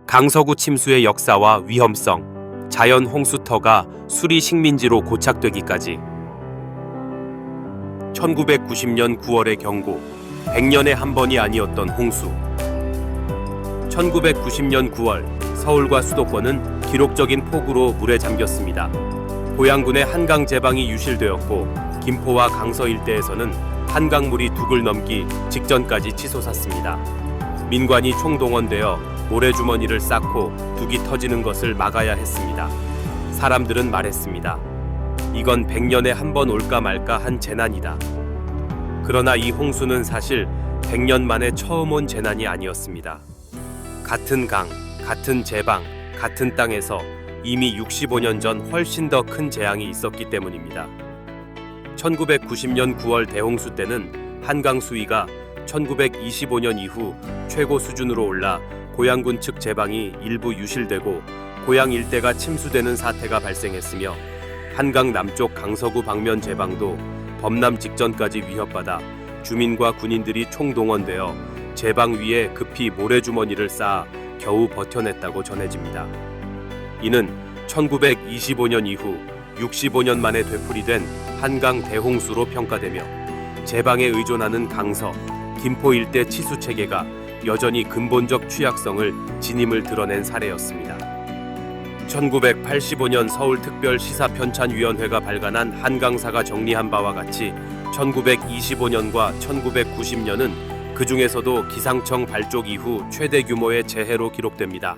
강서구 침수의 역사와 위험성, 자연 홍수터가 수리 식민지로 고착되기까지. 1990년 9월의 경고, 100년에 한 번이 아니었던 홍수. 1990년 9월, 서울과 수도권은 기록적인 폭우로 물에 잠겼습니다. 고양군의 한강 제방이 유실되었고, 김포와 강서 일대에서는 한강물이 둑을 넘기 직전까지 치솟았습니다. 민관이 총동원되어 모래주머니를 쌓고 둑이 터지는 것을 막아야 했습니다. 사람들은 말했습니다. 이건 100년에 한 번 올까 말까 한 재난이다. 그러나 이 홍수는 사실 100년 만에 처음 온 재난이 아니었습니다. 같은 강, 같은 제방, 같은 땅에서 이미 65년 전 훨씬 더 큰 재앙이 있었기 때문입니다. 1990년 9월 대홍수 때는 한강 수위가 1925년 이후 최고 수준으로 올라 고양군 측 제방이 일부 유실되고 고양 일대가 침수되는 사태가 발생했으며 한강 남쪽 강서구 방면 제방도 범람 직전까지 위협받아 주민과 군인들이 총동원되어 제방 위에 급히 모래주머니를 쌓아 겨우 버텨냈다고 전해집니다. 이는 1925년 이후 65년 만에 되풀이된 한강 대홍수로 평가되며 제방에 의존하는 강서, 김포 일대 치수 체계가 여전히 근본적 취약성을 진임을 드러낸 사례였습니다. 1985년 서울특별시사편찬위원회가 발간한 한강사가 정리한 바와 같이 1925년과 1990년은 그 중에서도 기상청 발족 이후 최대 규모의 재해로 기록됩니다.